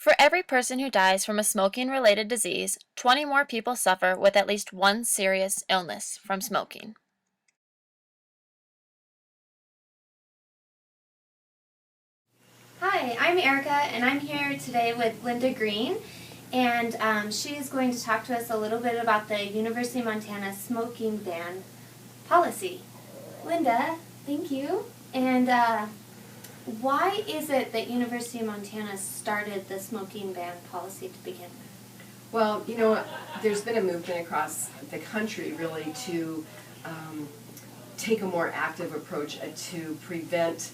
For every person who dies from a smoking-related disease, 20 more people suffer with at least one serious illness from smoking. Hi, I'm Erica, and I'm here today with Linda Green, and she is going to talk to us a little bit about the University of Montana smoking ban policy. Linda, thank you. And why is it that University of Montana started the smoking ban policy to begin with? Well, there's been a movement across the country really to take a more active approach to prevent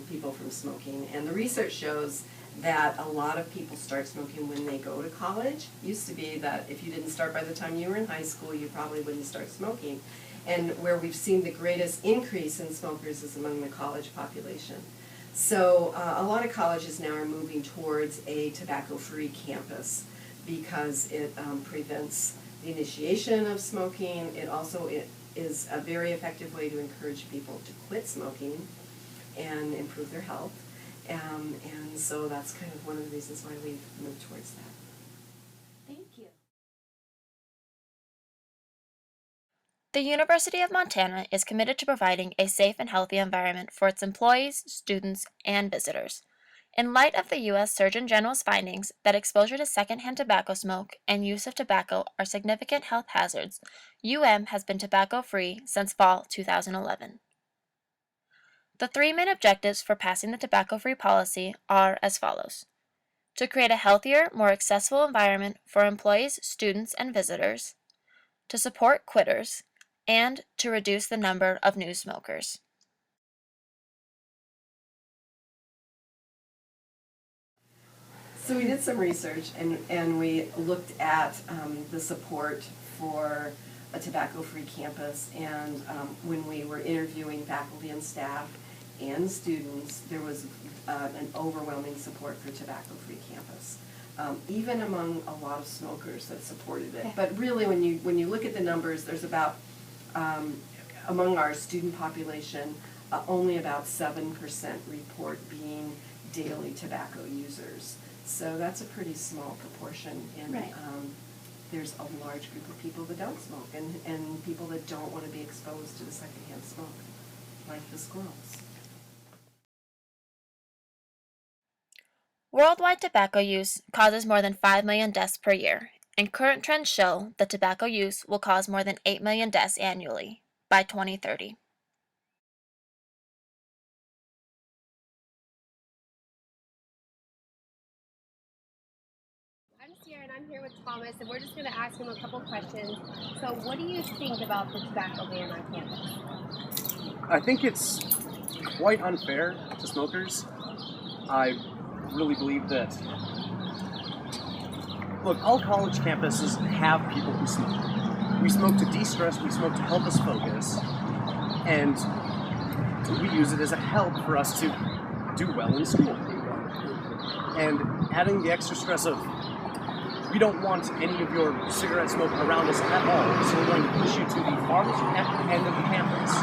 people from smoking. And the research shows that a lot of people start smoking when they go to college. It used to be that if you didn't start by the time you were in high school, you probably wouldn't start smoking. And where we've seen the greatest increase in smokers is among the college population. So a lot of colleges now are moving towards a tobacco-free campus because it prevents the initiation of smoking. It is a very effective way to encourage people to quit smoking and improve their health. And so that's kind of one of the reasons why we've moved towards that. Thank you. The University of Montana is committed to providing a safe and healthy environment for its employees, students, and visitors. In light of the U.S. Surgeon General's findings that exposure to secondhand tobacco smoke and use of tobacco are significant health hazards, UM has been tobacco-free since fall 2011. The three main objectives for passing the tobacco-free policy are as follows: to create a healthier, more accessible environment for employees, students, and visitors, to support quitters, and to reduce the number of new smokers. So we did some research and we looked at the support for a tobacco-free campus, and when we were interviewing faculty and staff and students, there was an overwhelming support for tobacco-free campus. Even among a lot of smokers that supported it. But really when you look at the numbers, there's about, among our student population, only about 7% report being daily tobacco users. So that's a pretty small proportion, and Right. There's a large group of people that don't smoke, and people that don't want to be exposed to the secondhand smoke, like the squirrels. Worldwide tobacco use causes more than 5 million deaths per year, and current trends show that tobacco use will cause more than 8 million deaths annually by 2030. I'm Sierra, and I'm here with Thomas, and we're just going to ask him a couple questions. So, what do you think about the tobacco ban on campus? I think it's quite unfair to smokers. I really believe that, look, all college campuses have people who smoke. We smoke to de-stress, we smoke to help us focus, and we use it as a help for us to do well in school. And adding the extra stress of, we don't want any of your cigarette smoke around us at all, so we're going to push you to the farthest end of the campus.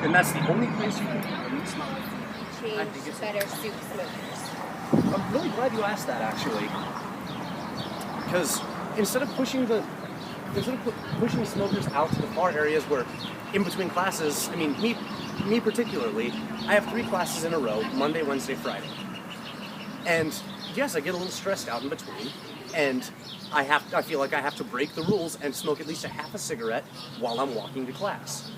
And that's the only place you can be when you smoke. Change better suit smokers. I'm really glad you asked that, actually. Because instead of pushing smokers out to the far areas where, in between classes, I mean, me particularly, I have 3 classes in a row, Monday, Wednesday, Friday. And yes, I get a little stressed out in between, and I feel like I have to break the rules and smoke at least a half a cigarette while I'm walking to class.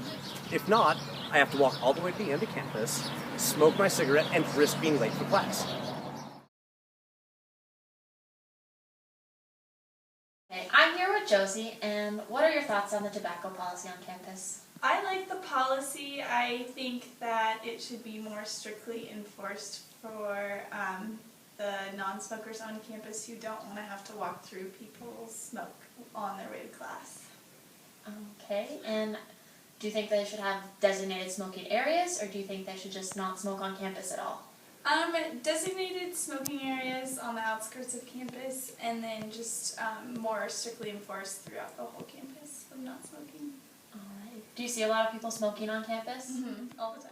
If not, I have to walk all the way to the end of campus, smoke my cigarette, and risk being late for class. Okay, I'm here with Josie, and what are your thoughts on the tobacco policy on campus? I like the policy. I think that it should be more strictly enforced for the non-smokers on campus who don't want to have to walk through people's smoke on their way to class. Okay, and do you think they should have designated smoking areas, or do you think they should just not smoke on campus at all? Designated smoking areas on the outskirts of campus, and then just more strictly enforced throughout the whole campus of not smoking. Alright. Do you see a lot of people smoking on campus? All the time.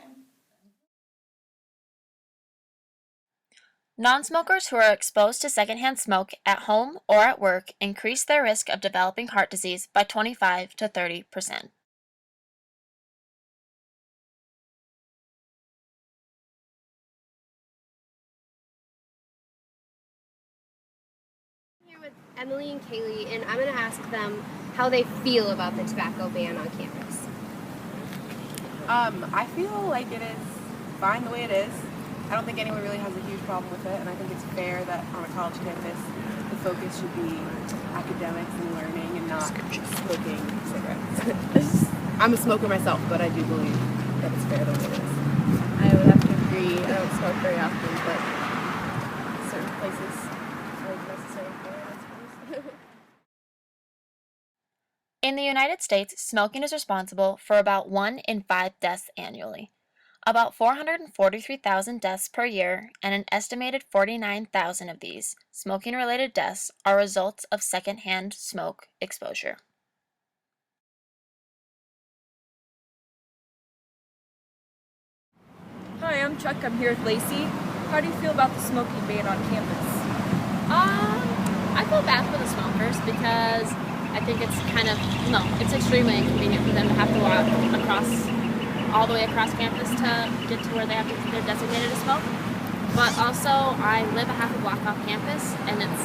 Non-smokers who are exposed to secondhand smoke at home or at work increase their risk of developing heart disease by 25 to 30%. Here with Emily and Kaylee, and I'm going to ask them how they feel about the tobacco ban on campus. I feel like it is fine the way it is. I don't think anyone really has a huge problem with it, and I think it's fair that on a college campus, the focus should be academics and learning and not smoking cigarettes. I'm a smoker myself, but I do believe that it's fair the way it is. I would have to agree. I don't smoke very often, but certain places are necessary for it, I suppose. In the United States, smoking is responsible for about 1 in 5 deaths annually. About 443,000 deaths per year, and an estimated 49,000 of these smoking-related deaths are results of secondhand smoke exposure. Hi, I'm Chuck. I'm here with Lacey. How do you feel about the smoking ban on campus? I feel bad for the smokers because I think it's it's extremely inconvenient for them to have to walk all the way across campus to get to where they're designated to smoke. But also, I live a half a block off campus, and it's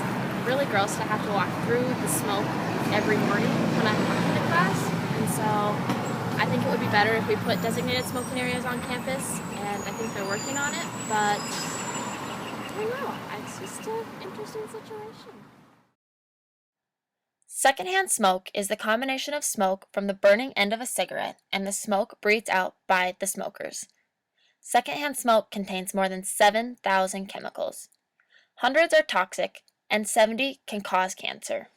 really gross to have to walk through the smoke every morning when I'm walking to class. And so, I think it would be better if we put designated smoking areas on campus, and I think they're working on it, but I don't know. It's just an interesting situation. Secondhand smoke is the combination of smoke from the burning end of a cigarette and the smoke breathed out by the smokers. Secondhand smoke contains more than 7,000 chemicals. Hundreds are toxic, and 70 can cause cancer.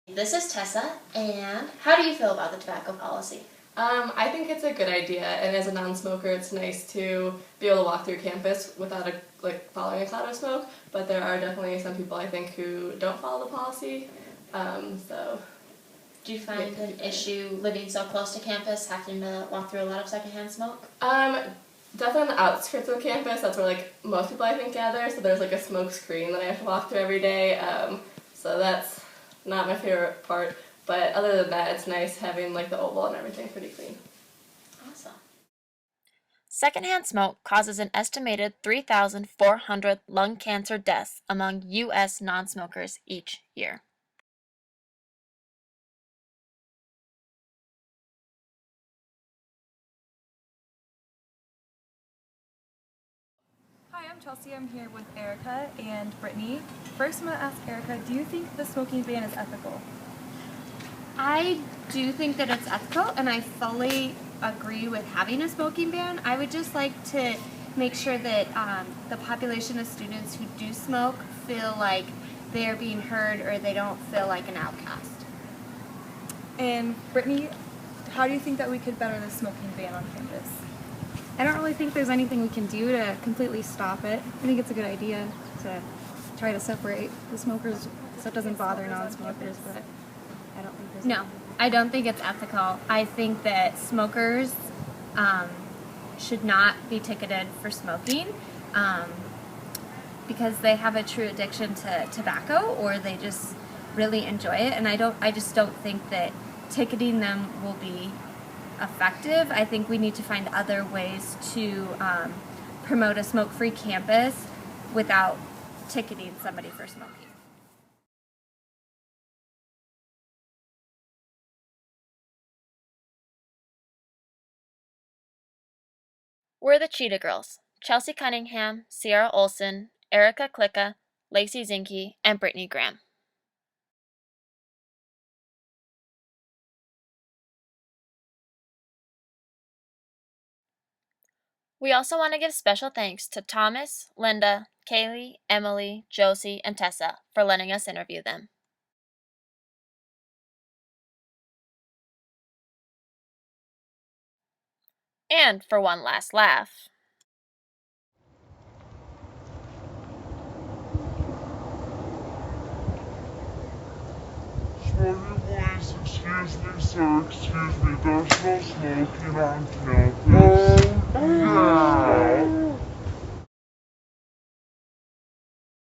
This is Tessa, and how do you feel about the tobacco policy? I think it's a good idea, and as a non-smoker, it's nice to be able to walk through campus without following a cloud of smoke. But there are definitely some people I think who don't follow the policy. So, Do you find an issue living so close to campus, having to walk through a lot of secondhand smoke? definitely on the outskirts of campus. That's where most people I think gather. So there's a smoke screen that I have to walk through every day. So that's not my favorite part. But other than that, it's nice having the oval and everything pretty clean. Awesome. Secondhand smoke causes an estimated 3,400 lung cancer deaths among U.S. non-smokers each year. Hi, I'm Chelsea. I'm here with Erica and Brittany. First, I'm going to ask Erica, do you think the smoking ban is ethical? I do think that it's ethical, and I fully agree with having a smoking ban. I would just like to make sure that the population of students who do smoke feel like they're being heard or they don't feel like an outcast. And Brittany, how do you think that we could better the smoking ban on campus? I don't really think there's anything we can do to completely stop it. I think it's a good idea to try to separate the smokers so it doesn't bother non-smokers, but I don't think there's No, I don't think it's ethical. I think that smokers should not be ticketed for smoking because they have a true addiction to tobacco or they just really enjoy it. And I just don't think that ticketing them will be effective. I think we need to find other ways to promote a smoke-free campus without ticketing somebody for smoking. We're the Cheetah Girls: Chelsea Cunningham, Sierra Olson, Erica Klicka, Lacey Zinke, and Brittany Graham. We also want to give special thanks to Thomas, Linda, Kaylee, Emily, Josie, and Tessa for letting us interview them. And for one last laugh. Sorry, boys. excuse me, sir, excuse me, there's no smoking on campus. Oh, yeah.